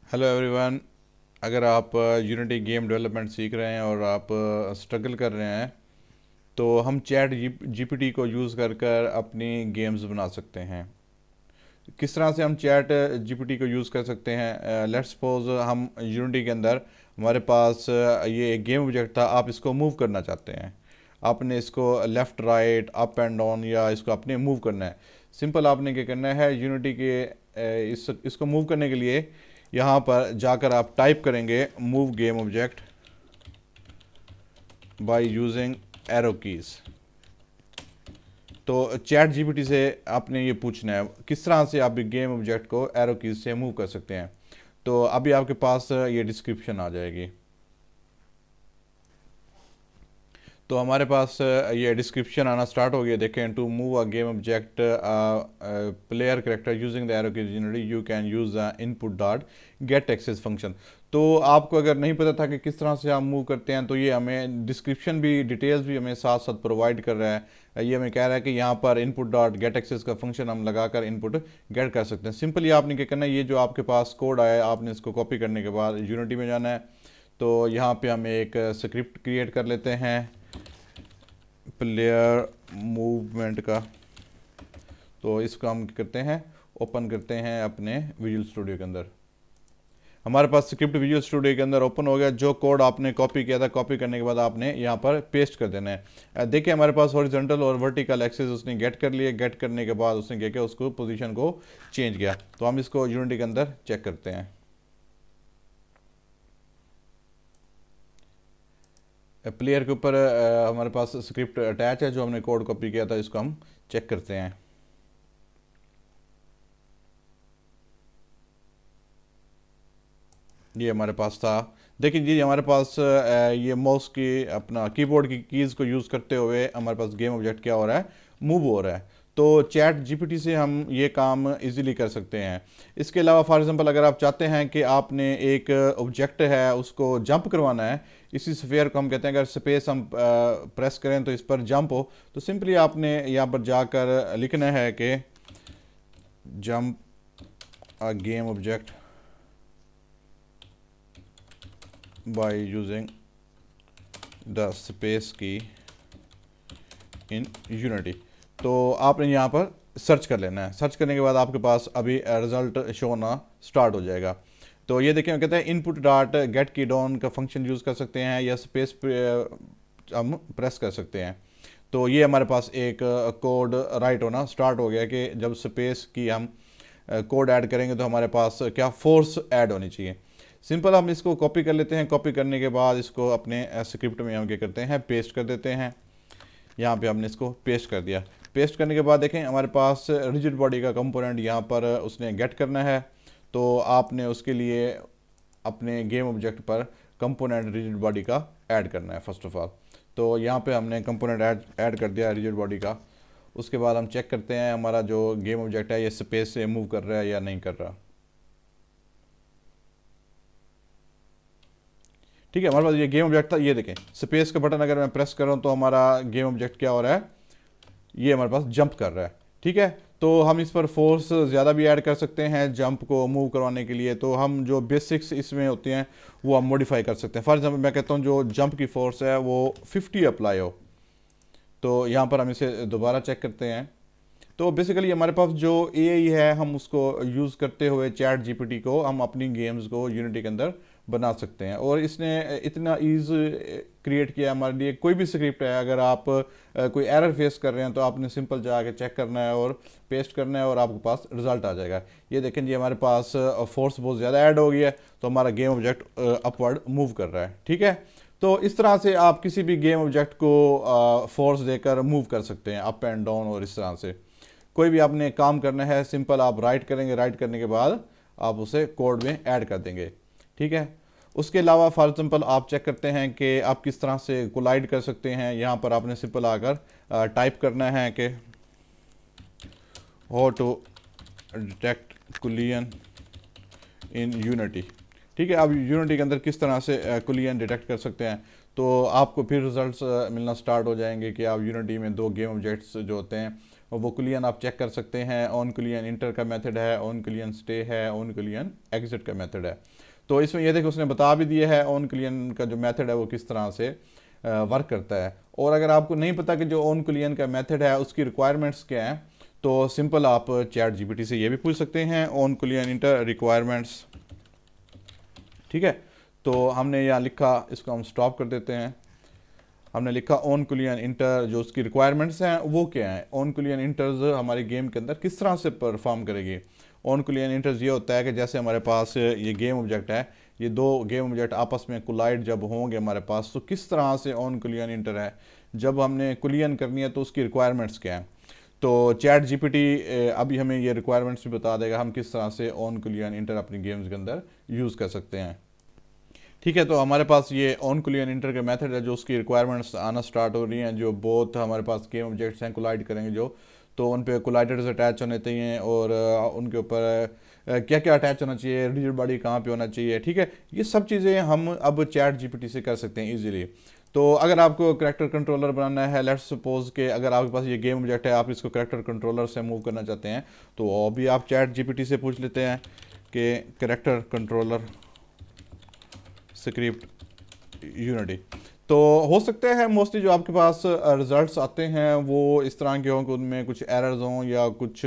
Hello everyone. अगर आप unity game development सीख रहे हैं और आप स्ट्रगल कर रहे हैं तो हम चैट जीपीटी को यूज़ कर कर अपनी गेम्स बना सकते हैं। किस तरह से हम चैट जीपीटी को यूज़ कर सकते हैं? लेट्स सपोज हम यूनिटी के अंदर हमारे पास ये एक गेम ऑब्जेक्ट था, आप इसको मूव करना चाहते हैं। आपने इसको left right up and down या इसको अपने मूव करना है। सिंपल आपने क्या करना है, यूनिटी के इसको मूव करने के लिए यहाँ पर जाकर आप टाइप करेंगे move game object by using arrow keys. तो चैट जीपीटी से आपने ये पूछना है किस तरह से आप एक गेम ऑब्जेक्ट को एरो कीज से मूव कर सकते हैं। तो अभी आपके पास ये डिस्क्रिप्शन आ जाएगी। तो हमारे पास ये डिस्क्रिप्शन आना स्टार्ट हो गया। देखें, to move a game object player character using the arrow key generally you can use the input dot get axis function. तो आपको अगर नहीं पता था कि किस तरह से आप मूव करते हैं तो ये हमें डिस्क्रिप्शन भी, डिटेल्स भी हमें साथ साथ प्रोवाइड कर रहा है। ये हमें कह रहा है कि यहाँ पर इनपुट डॉट गेट एक्सेस का फंक्शन हम लगाकर इनपुट गेट कर सकते हैं। सिंपली आपने क्या करना है, ये जो आपके पास कोड आया है आपने इसको कॉपी करने के बाद यूनिटी में जाना है। तो यहाँ पे हम एक स्क्रिप्ट क्रिएट कर लेते हैं प्लेयर मूवमेंट का। तो इसको हम करते हैं, ओपन करते हैं अपने विजुअल स्टूडियो के अंदर। हमारे पास स्क्रिप्ट विजुअल स्टूडियो के अंदर ओपन हो गया। जो कोड आपने कॉपी किया था, कॉपी करने के बाद आपने यहाँ पर पेस्ट कर देना है। देखिए हमारे पास हॉरिजॉन्टल और वर्टिकल एक्सेस उसने गेट कर लिए। गेट करने के बाद उसने क्या किया, उसको पोजीशन को चेंज किया। तो हम इसको यूनिटी के अंदर चेक करते हैं। प्लेयर के ऊपर हमारे पास स्क्रिप्ट अटैच है, जो हमने कोड कॉपी किया था, इसको हम चेक करते हैं। ये हमारे पास था। देखिए जी, हमारे पास ये माउस की अपना कीबोर्ड की कीज़ को यूज़ करते हुए हमारे पास गेम ऑब्जेक्ट क्या हो रहा है, मूव हो रहा है। तो चैट जीपीटी से हम ये काम इजीली कर सकते हैं। इसके अलावा फॉर एग्जांपल अगर आप चाहते हैं कि आपने एक ऑब्जेक्ट है उसको जंप करवाना है, इसी स्फीयर को हम कहते हैं, अगर स्पेस हम प्रेस करें तो इस पर जंप हो, तो सिंपली आपने यहाँ पर जाकर लिखना है कि jump a game object by using the space key in Unity। तो आपने यहाँ पर सर्च कर लेना है। सर्च करने के बाद आपके पास अभी रिजल्ट शो होना स्टार्ट हो जाएगा। तो ये देखिए कहते हैं इनपुट डॉट गेट की डाउन का फंक्शन यूज़ कर सकते हैं या स्पेस हम प्रेस कर सकते हैं। तो ये हमारे पास एक कोड राइट होना स्टार्ट हो गया कि जब स्पेस की हम कोड ऐड करेंगे तो हमारे पास क्या फोर्स ऐड होनी चाहिए। सिंपल हम इसको कॉपी कर लेते हैं। कॉपी करने के बाद इसको अपने स्क्रिप्ट में हम क्या करते हैं, पेस्ट कर देते हैं। यहाँ पे हमने इसको पेस्ट कर दिया। पेस्ट करने के बाद देखें हमारे पास रिजिड बॉडी का कंपोनेंट यहाँ पर उसने गेट करना है। तो आपने उसके लिए अपने गेम ऑब्जेक्ट पर कंपोनेंट रिजिड बॉडी का ऐड करना है फर्स्ट ऑफ ऑल। तो यहाँ पे हमने कंपोनेंट ऐड कर दिया रिजिड बॉडी का। उसके बाद हम चेक करते हैं हमारा जो गेम ऑब्जेक्ट है ये स्पेस से मूव कर रहा है या नहीं कर रहा। ठीक है, हमारे पास ये गेम ऑब्जेक्ट था। ये देखें स्पेस का बटन अगर मैं प्रेस कर रहा हूँ तो हमारा गेम ऑब्जेक्ट क्या हो रहा है, ये हमारे पास जंप कर रहा है। ठीक है, तो हम इस पर फोर्स ज़्यादा भी ऐड कर सकते हैं जंप को मूव करवाने के लिए। तो हम जो बेसिक्स इसमें होते हैं वो हम मॉडिफाई कर सकते हैं। फॉर एग्जाम्पल मैं कहता हूँ जो जंप की फोर्स है वो 50 अप्लाई हो। तो यहाँ पर हम इसे दोबारा चेक करते हैं। तो बेसिकली हमारे पास जो एआई है हम उसको यूज़ करते हुए चैट जीपीटी को हम अपनी गेम्स को यूनिटी के अंदर बना सकते हैं। और इसने इतना ईज क्रिएट किया हमारे लिए। कोई भी स्क्रिप्ट है, अगर आप कोई एरर फेस कर रहे हैं तो आपने सिंपल जाके चेक करना है और पेस्ट करना है और आपके पास रिजल्ट आ जाएगा। ये देखें जी, हमारे पास फोर्स बहुत ज़्यादा ऐड हो गई है तो हमारा गेम ऑब्जेक्ट अपवर्ड मूव कर रहा है। ठीक है, तो इस तरह से आप किसी भी गेम ऑब्जेक्ट को फोर्स देकर मूव कर सकते हैं अप एंड डाउन। और इस तरह से कोई भी आपने काम करना है, सिंपल आप राइट करेंगे, राइट करने के बाद आप उसे कोड में ऐड कर देंगे। ठीक है, उसके अलावा फॉर एग्जांपल आप चेक करते हैं कि आप किस तरह से कोलाइड कर सकते हैं। यहाँ पर आपने सिंपल आकर टाइप करना है कि how to detect collision in Unity. ठीक है, आप यूनिटी के अंदर किस तरह से कोलिजन डिटेक्ट कर सकते हैं। तो आपको फिर रिजल्ट्स मिलना स्टार्ट हो जाएंगे कि आप यूनिटी में दो गेम ऑब्जेक्ट्स जो होते हैं और वो कुलियन आप चेक कर सकते हैं। ऑन कुलियन इंटर का मेथड है, ऑन कुलियन स्टे है, ऑन कुलियन एग्जिट का मेथड है। तो इसमें ये देखिए उसने बता भी दिया है ऑन कुलियन का जो मेथड है वो किस तरह से वर्क करता है। और अगर आपको नहीं पता कि जो ऑन कुलियन का मेथड है उसकी रिक्वायरमेंट्स क्या हैं, तो सिंपल आप चैट जीपीटी से ये भी पूछ सकते हैं ऑन कुलियन इंटर रिक्वायरमेंट्स। ठीक है, तो हमने यहाँ लिखा, इसको हम स्टॉप कर देते हैं। हमने लिखा ऑन कुलियन इंटर, जो उसकी रिक्वायरमेंट्स हैं वो क्या है। ऑन कुलियन इंटर्स हमारी गेम के अंदर किस तरह से परफॉर्म करेगी। ऑन कुलियन इंटर्स ये होता है कि जैसे हमारे पास ये गेम ऑब्जेक्ट है, ये दो गेम ऑब्जेक्ट आपस में कोलाइड जब होंगे हमारे पास, तो किस तरह से ऑन कुलियन इंटर है। जब हमने कुलियन करनी है तो उसकी रिक्वायरमेंट्स क्या है। तो चैट जीपीटी अभी हमें ये रिक्वायरमेंट्स भी बता देगा हम किस तरह से ऑन कुलियन इंटर अपनी गेम्स के अंदर यूज़ कर सकते हैं। ठीक है, तो हमारे पास ये ऑन कुलियन इंटर के मेथड है, जो उसकी रिक्वायरमेंट्स आना स्टार्ट हो रही हैं, जो बहुत हमारे पास गेम ऑब्जेक्ट्स हैं कोलाइड करेंगे जो, तो उन पे कोलाइडर्स अटैच होने चाहिए और उनके ऊपर क्या क्या अटैच होना चाहिए, रिजिड बॉडी कहाँ पे होना चाहिए। ठीक है, ये सब चीज़ें हम अब चैट जीपीटी से कर सकते हैं इजीली। तो अगर आपको करैक्टर कंट्रोलर बनाना है, लेट्स सपोज के अगर आपके पास ये गेम ऑब्जेक्ट है, आप इसको करैक्टर कंट्रोलर से मूव करना चाहते हैं, तो अभी आप चैट जीपीटी से पूछ लेते हैं कि करैक्टर कंट्रोलर स्क्रिप्ट यूनिटी। तो हो सकता है मोस्टली जो आपके पास रिजल्ट्स आते हैं वो इस तरह के हों कि उनमें कुछ एरर्स हों या कुछ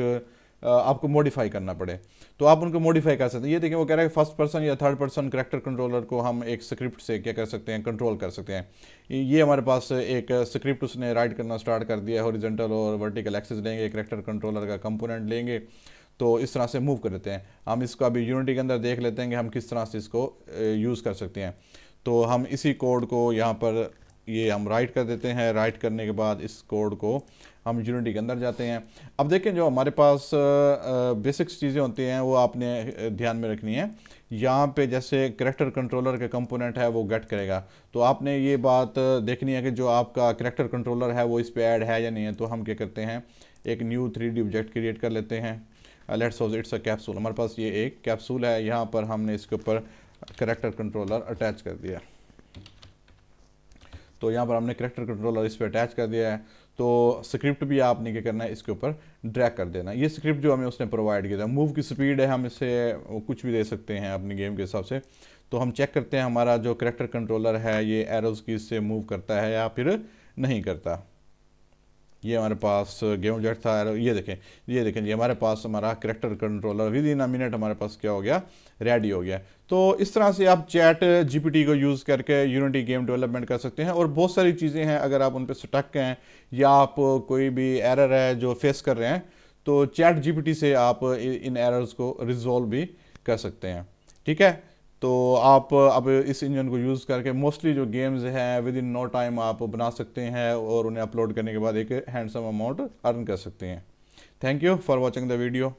आपको मॉडिफाई करना पड़े, तो आप उनको मॉडिफाई कर सकते हैं। ये देखिए वो कह रहा है फर्स्ट पर्सन या थर्ड पर्सन करैक्टर कंट्रोलर को हम एक स्क्रिप्ट से क्या कर सकते हैं, कंट्रोल कर सकते हैं। ये हमारे पास एक स्क्रिप्ट उसने राइट करना स्टार्ट कर दिया है। हॉरिजॉन्टल और वर्टिकल एक्सेस लेंगे, करैक्टर कंट्रोलर का कंपोनेंट लेंगे, तो इस तरह से मूव कर देते हैं। हम इसको अभी यूनिटी के अंदर देख लेते हैं कि हम किस तरह से इसको यूज़ कर सकते हैं। तो हम इसी कोड को यहाँ पर ये हम राइट कर देते हैं। राइट करने के बाद इस कोड को हम यूनिटी के अंदर जाते हैं। अब देखें जो हमारे पास बेसिक्स चीज़ें होती हैं वो आपने ध्यान में रखनी है। यहाँ पे जैसे करैक्टर कंट्रोलर का कंपोनेंट है वो गेट करेगा, तो आपने ये बात देखनी है कि जो आपका करैक्टर कंट्रोलर है वो इस पे ऐड है या नहीं है। तो हम क्या करते हैं, एक न्यू 3D ऑब्जेक्ट क्रिएट कर लेते हैं। Let's suppose it's a capsule. हमारे पास ये एक कैप्सूल है, यहाँ पर हमने इसके ऊपर करैक्टर कंट्रोलर अटैच कर दिया। तो यहाँ पर हमने करैक्टर कंट्रोलर इस पर अटैच कर दिया है। तो स्क्रिप्ट भी आपने क्या करना है, इसके ऊपर ड्रैग कर देना। ये स्क्रिप्ट जो हमें उसने प्रोवाइड किया था, मूव की स्पीड है, हम इसे कुछ भी दे सकते हैं अपनी गेम के हिसाब से। तो हम चेक करते हैं हमारा जो करैक्टर कंट्रोलर है ये एरोज की से मूव करता है या फिर नहीं करता। ये हमारे पास गेम ऑब्जेक्ट था, ये देखें ये हमारे पास हमारा character controller with in a minute हमारे पास क्या हो गया, रेडी हो गया। तो इस तरह से आप चैट जीपीटी को यूज़ करके यूनिटी गेम डेवलपमेंट कर सकते हैं। और बहुत सारी चीज़ें हैं, अगर आप उन पर स्टक हैं या आप कोई भी एरर है जो फेस कर रहे हैं, तो चैट जीपीटी से आप इन एरर्स को रिजॉल्व भी कर सकते हैं। ठीक है, तो आप अब इस इंजन को यूज़ करके मोस्टली जो गेम्स हैं विद इन नो टाइम आप बना सकते हैं और उन्हें अपलोड करने के बाद एक हैंडसम अमाउंट अर्न कर सकते हैं। Thank you for watching the video.